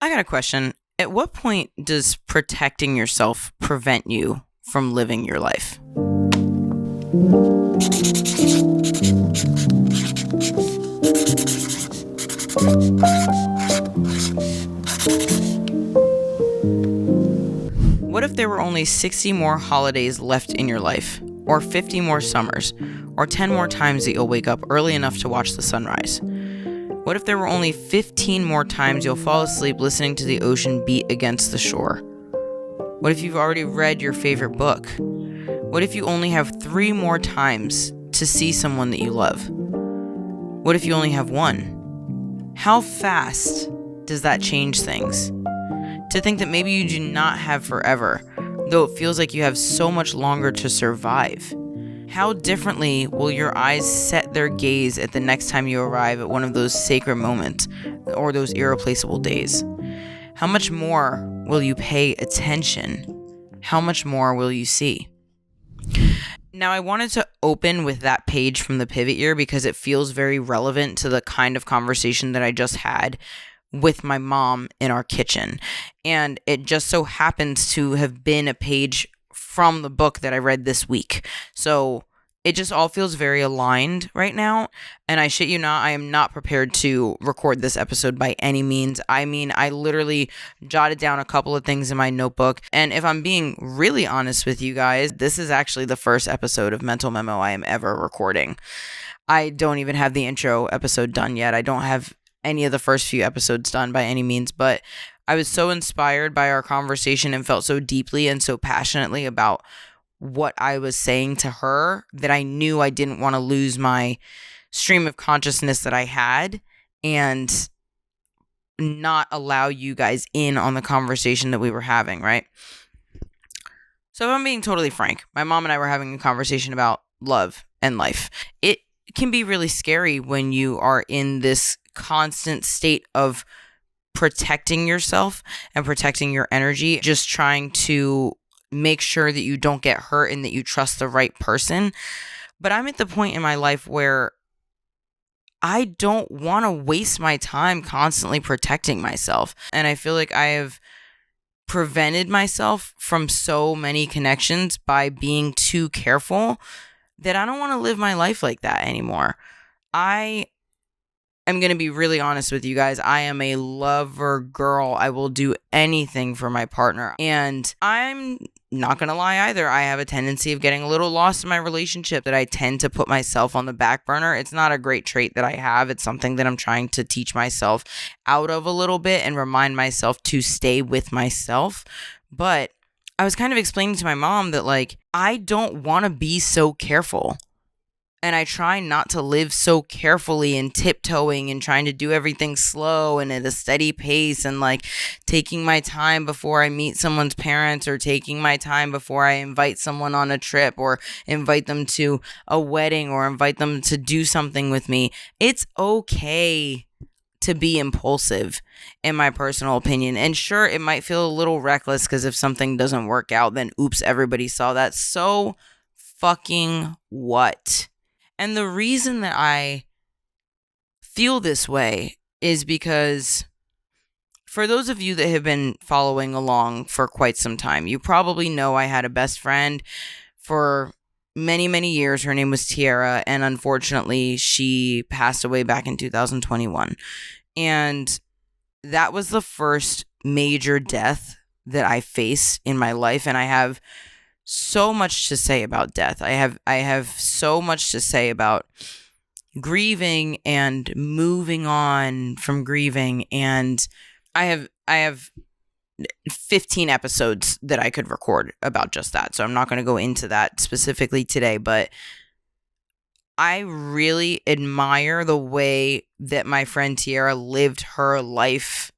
I got a question. At what point does protecting yourself prevent you from living your life? What if there were only 60 more holidays left in your life, or 50 more summers, or 10 more times that you'll wake up early enough to watch the sunrise? What if there were only 15 more times you'll fall asleep listening to the ocean beat against the shore? What if you've already read your favorite book? What if you only have 3 more times to see someone that you love? What if you only have one? How fast does that change things? To think that maybe you do not have forever, though it feels like you have so much longer to survive. How differently will your eyes set their gaze at the next time you arrive at one of those sacred moments or those irreplaceable days? How much more will you pay attention? How much more will you see? Now, I wanted to open with that page from the pivot year because it feels very relevant to the kind of conversation that I just had with my mom in our kitchen. And it just so happens to have been a page from the book that I read this week. So it just all feels very aligned right now. And I shit you not, I am not prepared to record this episode by any means. I mean, I literally jotted down a couple of things in my notebook. And if I'm being really honest with you guys, this is actually the first episode of Mental Memo I am ever recording. I don't even have the intro episode done yet. I don't have any of the first few episodes done by any means, but I was so inspired by our conversation and felt so deeply and so passionately about what I was saying to her that I knew I didn't want to lose my stream of consciousness that I had and not allow you guys in on the conversation that we were having, right? So if I'm being totally frank, my mom and I were having a conversation about love and life. It can be really scary when you are in this constant state of protecting yourself and protecting your energy, just trying to make sure that you don't get hurt and that you trust the right person. But I'm at the point in my life where I don't want to waste my time constantly protecting myself. And I feel like I have prevented myself from so many connections by being too careful that I don't want to live my life like that anymore. I'm going to be really honest with you guys. I am a lover girl. I will do anything for my partner. And I'm not going to lie either. I have a tendency of getting a little lost in my relationship, that I tend to put myself on the back burner. It's not a great trait that I have. It's something that I'm trying to teach myself out of a little bit and remind myself to stay with myself. But I was kind of explaining to my mom that, like, I don't want to be so careful. And I try not to live so carefully and tiptoeing and trying to do everything slow and at a steady pace and like taking my time before I meet someone's parents or taking my time before I invite someone on a trip or invite them to a wedding or invite them to do something with me. It's okay to be impulsive, in my personal opinion. And sure, it might feel a little reckless because if something doesn't work out, then oops, everybody saw that. So fucking what? And the reason that I feel this way is because for those of you that have been following along for quite some time, you probably know I had a best friend for many, many years. Her name was Tiara, and unfortunately, she passed away back in 2021. And that was the first major death that I face in my life, and I have so much to say about death. I have so much to say about grieving and moving on from grieving, and I have 15 episodes that I could record about just that. So I'm not going to go into that specifically today, but I really admire the way that my friend Tiara lived her life.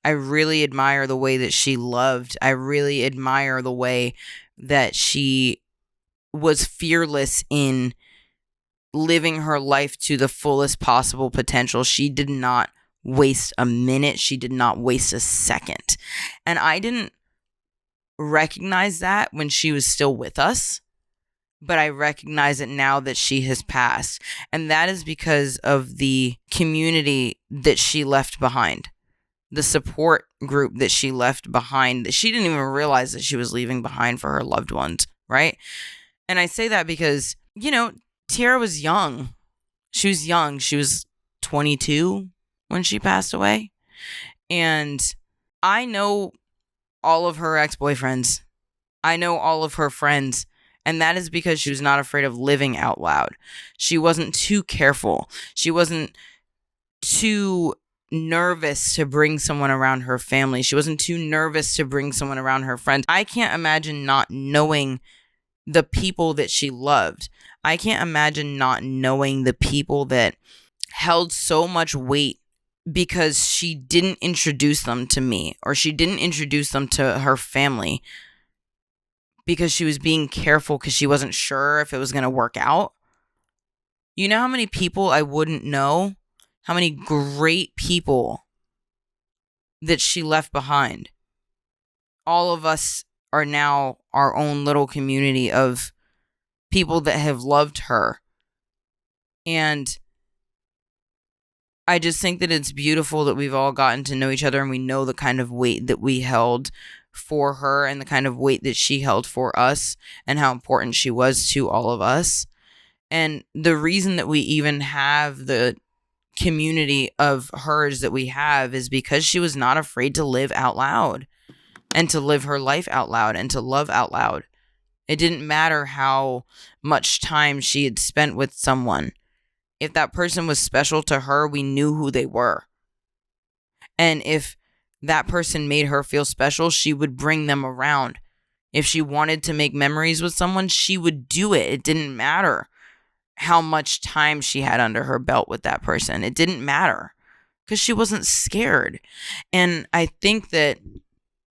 I really admire the way that she loved. I really admire the way that she was fearless in living her life to the fullest possible potential. She did not waste a minute. She did not waste a second. And I didn't recognize that when she was still with us, but I recognize it now that she has passed. And that is because of the community that she left behind. the support group that she left behind, that she didn't even realize that she was leaving behind for her loved ones, right? And I say that because, Tiara was young. She was young. She was 22 when she passed away. And I know all of her ex-boyfriends. I know all of her friends. And that is because she was not afraid of living out loud. She wasn't too careful. She wasn't too nervous to bring someone around her family. She wasn't too nervous to bring someone around her friends. I can't imagine not knowing the people that she loved. I can't imagine not knowing the people that held so much weight because she didn't introduce them to me, or she didn't introduce them to her family because she was being careful because she wasn't sure if it was going to work out. You know how many people I wouldn't know? How many great people that she left behind? All of us are now our own little community of people that have loved her. And I just think that it's beautiful that we've all gotten to know each other, and we know the kind of weight that we held for her and the kind of weight that she held for us and how important she was to all of us. And the reason that we even have the community of hers that we have is because she was not afraid to live out loud and to live her life out loud and to love out loud. It didn't matter how much time she had spent with someone. If that person was special to her, we knew who they were. And if that person made her feel special, she would bring them around. If she wanted to make memories with someone, she would do it. It didn't matter how much time she had under her belt with that person. It didn't matter because she wasn't scared. And I think that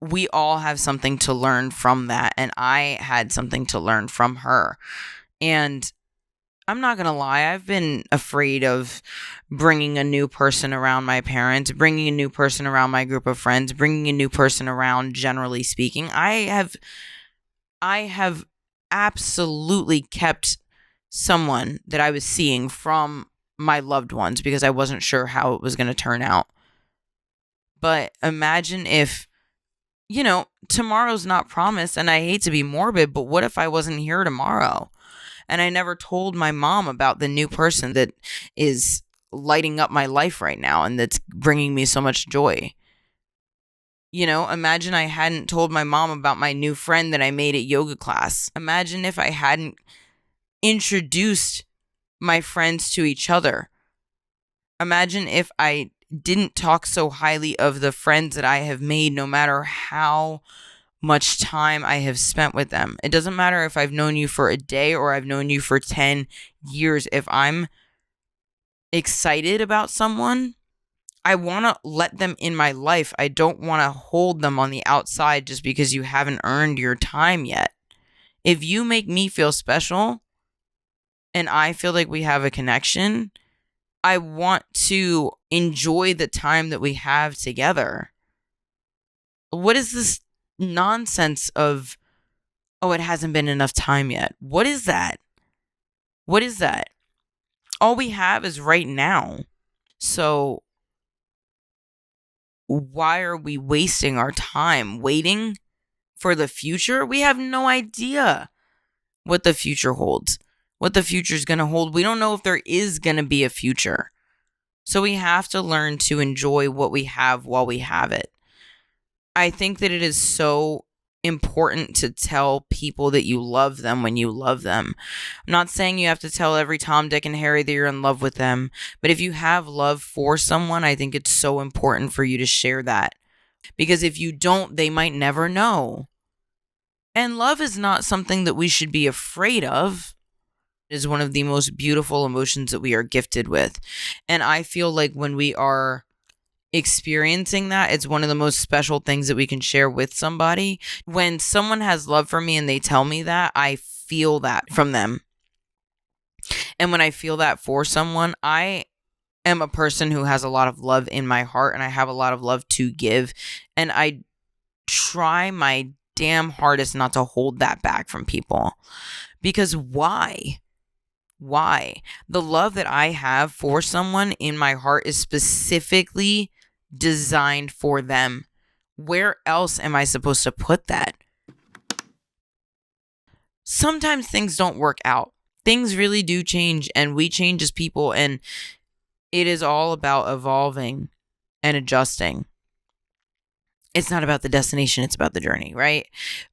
we all have something to learn from that. And I had something to learn from her. And I'm not going to lie, I've been afraid of bringing a new person around my parents, bringing a new person around my group of friends, bringing a new person around, generally speaking. I have absolutely kept someone that I was seeing from my loved ones because I wasn't sure how it was going to turn out. But imagine if, tomorrow's not promised, and I hate to be morbid, but what if I wasn't here tomorrow? And I never told my mom about the new person that is lighting up my life right now and that's bringing me so much joy. Imagine I hadn't told my mom about my new friend that I made at yoga class. Imagine if I hadn't introduced my friends to each other. Imagine if I didn't talk so highly of the friends that I have made, no matter how much time I have spent with them. It doesn't matter if I've known you for a day or I've known you for 10 years. If I'm excited about someone, I want to let them in my life. I don't want to hold them on the outside just because you haven't earned your time yet. If you make me feel special and I feel like we have a connection, I want to enjoy the time that we have together. What is this nonsense of, oh, it hasn't been enough time yet? What is that? What is that? All we have is right now. So why are we wasting our time waiting for the future? We have no idea what the future holds, what the future is going to hold. We don't know if there is going to be a future. So we have to learn to enjoy what we have while we have it. I think that it is so important to tell people that you love them when you love them. I'm not saying you have to tell every Tom, Dick, and Harry that you're in love with them, but if you have love for someone, I think it's so important for you to share that. Because if you don't, they might never know. And love is not something that we should be afraid of. It is one of the most beautiful emotions that we are gifted with. And I feel like when we are experiencing that, it's one of the most special things that we can share with somebody. When someone has love for me and they tell me that, I feel that from them. And when I feel that for someone, I am a person who has a lot of love in my heart and I have a lot of love to give. And I try my damn hardest not to hold that back from people. Because why? Why? The love that I have for someone in my heart is specifically designed for them. Where else am I supposed to put that? Sometimes things don't work out. Things really do change, and we change as people, and it is all about evolving and adjusting. It's not about the destination, it's about the journey, right?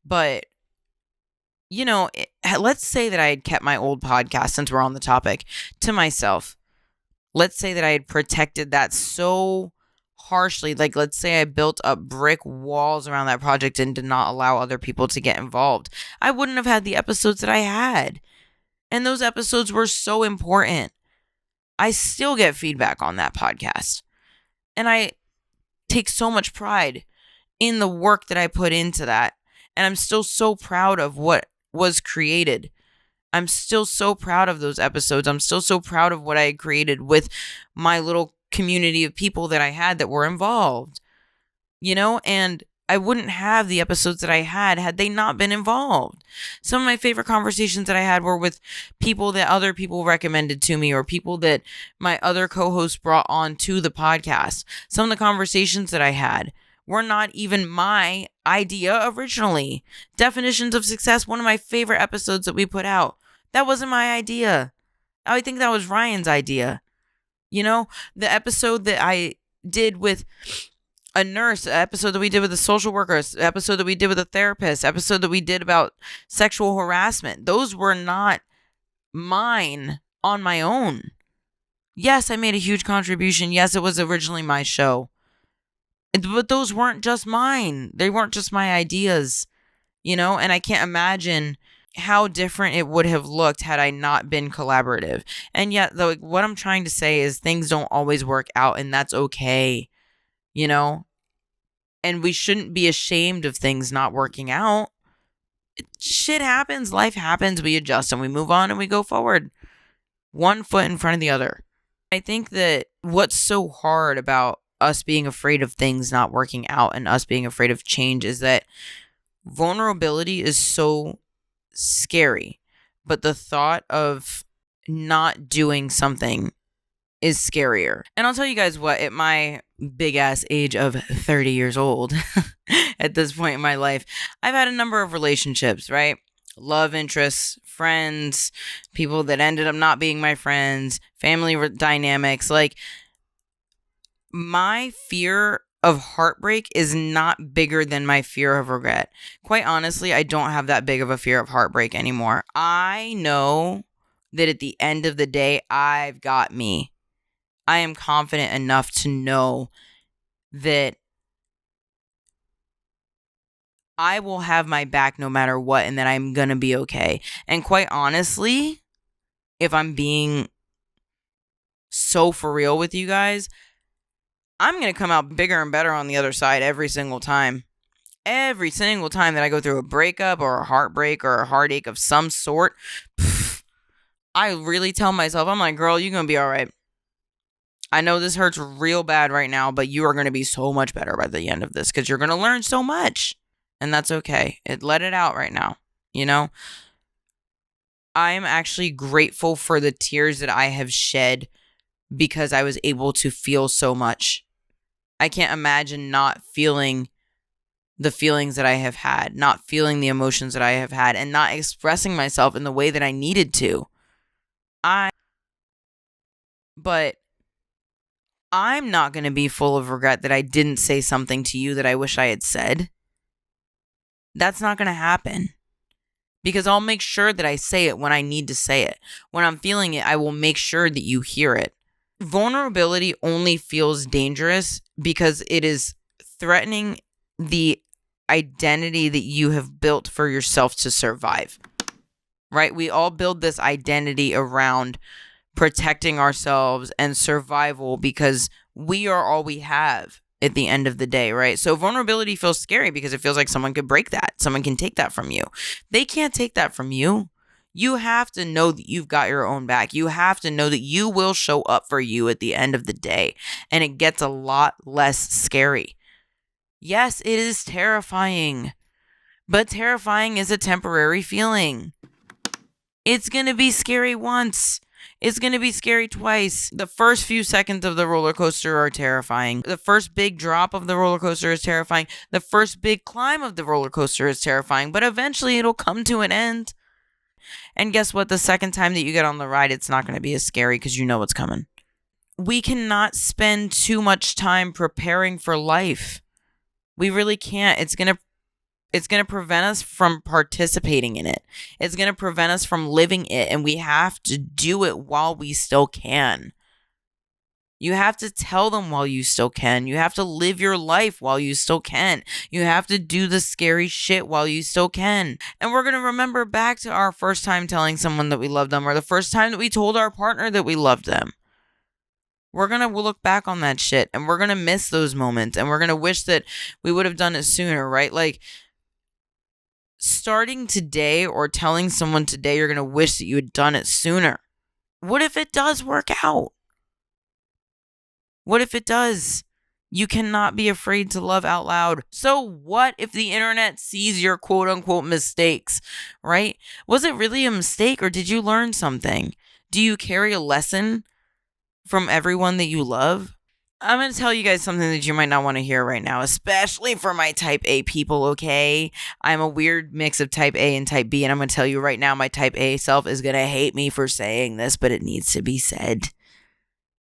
But, let's say that I had kept my old podcast, since we're on the topic, to myself. Let's say that I had protected that so harshly. Like, let's say I built up brick walls around that project and did not allow other people to get involved. I wouldn't have had the episodes that I had. And those episodes were so important. I still get feedback on that podcast. And I take so much pride in the work that I put into that. And I'm still so proud of what was created. I'm still so proud of those episodes. I'm still so proud of what I created with my little community of people that I had that were involved, and I wouldn't have the episodes that I had they not been involved. Some of my favorite conversations that I had were with people that other people recommended to me, or people that my other co-hosts brought on to the podcast. Some of the conversations that I had were not even my idea originally. Definitions of Success, one of my favorite episodes that we put out. That wasn't my idea. I think that was Ryan's idea. The episode that I did with a nurse, episode that we did with a social worker, episode that we did with a therapist, episode that we did about sexual harassment. Those were not mine on my own. Yes, I made a huge contribution. Yes, it was originally my show. But those weren't just mine. They weren't just my ideas, and I can't imagine how different it would have looked had I not been collaborative. And yet, though, what I'm trying to say is things don't always work out, and that's okay, and we shouldn't be ashamed of things not working out. Shit happens, life happens, we adjust and we move on and we go forward, one foot in front of the other. I think that what's so hard about us being afraid of things not working out and us being afraid of change is that vulnerability is so scary, but the thought of not doing something is scarier. And I'll tell you guys what, at my big ass age of 30 years old, at this point in my life, I've had a number of relationships, right? Love interests, friends, people that ended up not being my friends, family dynamics. Like, my fear of heartbreak is not bigger than my fear of regret. Quite honestly, I don't have that big of a fear of heartbreak anymore. I know that at the end of the day, I've got me. I am confident enough to know that I will have my back no matter what, and that I'm going to be okay. And quite honestly, if I'm being so for real with you guys, I'm going to come out bigger and better on the other side every single time. Every single time that I go through a breakup or a heartbreak or a heartache of some sort, I really tell myself, I'm like, girl, you're going to be all right. I know this hurts real bad right now, but you are going to be so much better by the end of this because you're going to learn so much. And that's okay. Let it out right now. I'm actually grateful for the tears that I have shed because I was able to feel so much. I can't imagine not feeling the feelings that I have had, not feeling the emotions that I have had, and not expressing myself in the way that I needed to. But I'm not going to be full of regret that I didn't say something to you that I wish I had said. That's not going to happen. Because I'll make sure that I say it when I need to say it. When I'm feeling it, I will make sure that you hear it. Vulnerability only feels dangerous because it is threatening the identity that you have built for yourself to survive. Right? We all build this identity around protecting ourselves and survival because we are all we have at the end of the day, right? So vulnerability feels scary because it feels like someone could break that. Someone can take that from you. They can't take that from you. You have to know that you've got your own back. You have to know that you will show up for you at the end of the day. And it gets a lot less scary. Yes, it is terrifying. But terrifying is a temporary feeling. It's going to be scary once. It's going to be scary twice. The first few seconds of the roller coaster are terrifying. The first big drop of the roller coaster is terrifying. The first big climb of the roller coaster is terrifying, but eventually it'll come to an end. And guess what? The second time that you get on the ride, it's not going to be as scary because you know what's coming. We cannot spend too much time preparing for life. We really can't. It's going to prevent us from participating in it. It's going to prevent us from living it, and we have to do it while we still can. You have to tell them while you still can. You have to live your life while you still can. You have to do the scary shit while you still can. And we're going to remember back to our first time telling someone that we loved them, or the first time that we told our partner that we loved them. We're going to look back on that shit, and we're going to miss those moments, and we're going to wish that we would have done it sooner, right? Like, starting today or telling someone today you're going to wish that you had done it sooner. What if it does work out? What if it does? You cannot be afraid to love out loud. So what if the internet sees your quote unquote mistakes, right? Was it really a mistake, or did you learn something? Do you carry a lesson from everyone that you love? I'm going to tell you guys something that you might not want to hear right now, especially for my type A people, okay? I'm a weird mix of type A and type B, and I'm going to tell you right now, my type A self is going to hate me for saying this, but it needs to be said.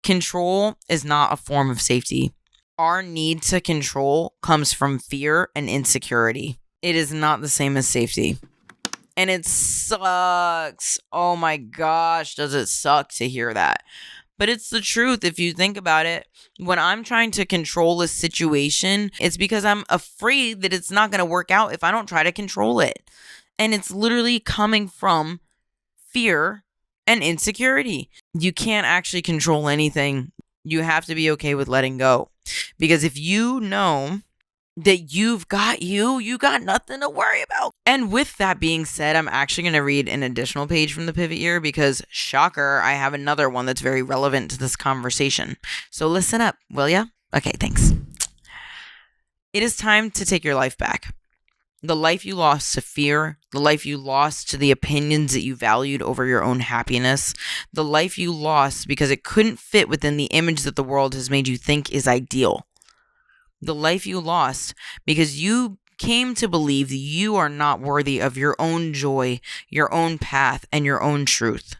Control is not a form of safety. Our need to control comes from fear and insecurity. It is not the same as safety. And it sucks. Oh my gosh, does it suck to hear that? But it's the truth if you think about it. When I'm trying to control a situation, it's because I'm afraid that it's not going to work out if I don't try to control it. And it's literally coming from fear and insecurity. You can't actually control anything. You have to be okay with letting go. Because if you know that you got nothing to worry about. And with that being said, I'm actually going to read an additional page from the pivot year because, shocker, I have another one that's very relevant to this conversation. So listen up, will ya? Okay, thanks. It is time to take your life back. The life you lost to fear, the life you lost to the opinions that you valued over your own happiness, the life you lost because it couldn't fit within the image that the world has made you think is ideal. The life you lost because you came to believe that you are not worthy of your own joy, your own path, and your own truth.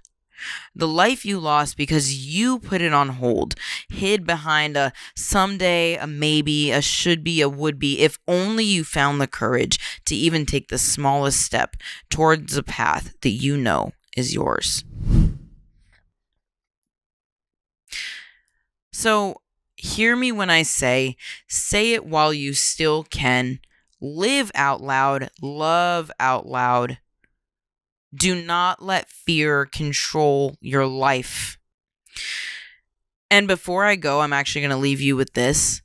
The life you lost because you put it on hold, hid behind a someday, a maybe, a should be, a would be, if only you found the courage to even take the smallest step towards a path that you know is yours. So, hear me when I say it while you still can, live out loud, love out loud. Do not let fear control your life. And before I go, I'm actually going to leave you with this.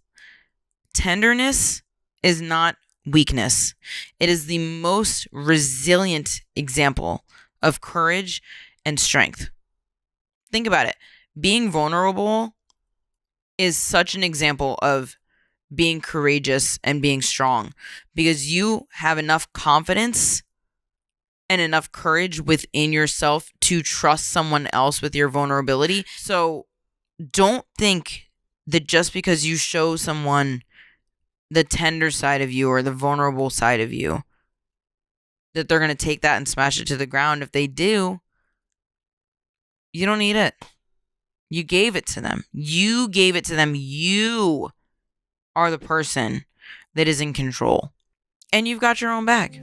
Tenderness is not weakness. It is the most resilient example of courage and strength. Think about it. Being vulnerable is such an example of being courageous and being strong because you have enough confidence and enough courage within yourself to trust someone else with your vulnerability. So don't think that just because you show someone the tender side of you or the vulnerable side of you, that they're going to take that and smash it to the ground. If they do, you don't need it. You gave it to them. You gave it to them. You are the person that is in control. And you've got your own back.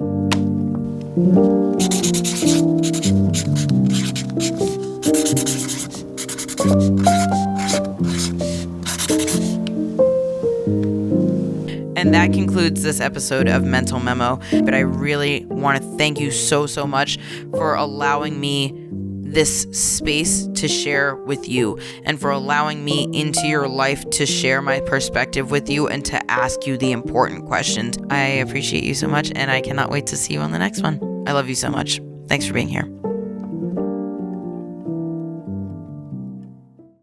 And that concludes this episode of Mental Memo. But I really want to thank you so much for allowing me this space to share with you and for allowing me into your life to share my perspective with you and to ask you the important questions. I appreciate you so much, and I cannot wait to see you on the next one. I love you so much. Thanks for being here.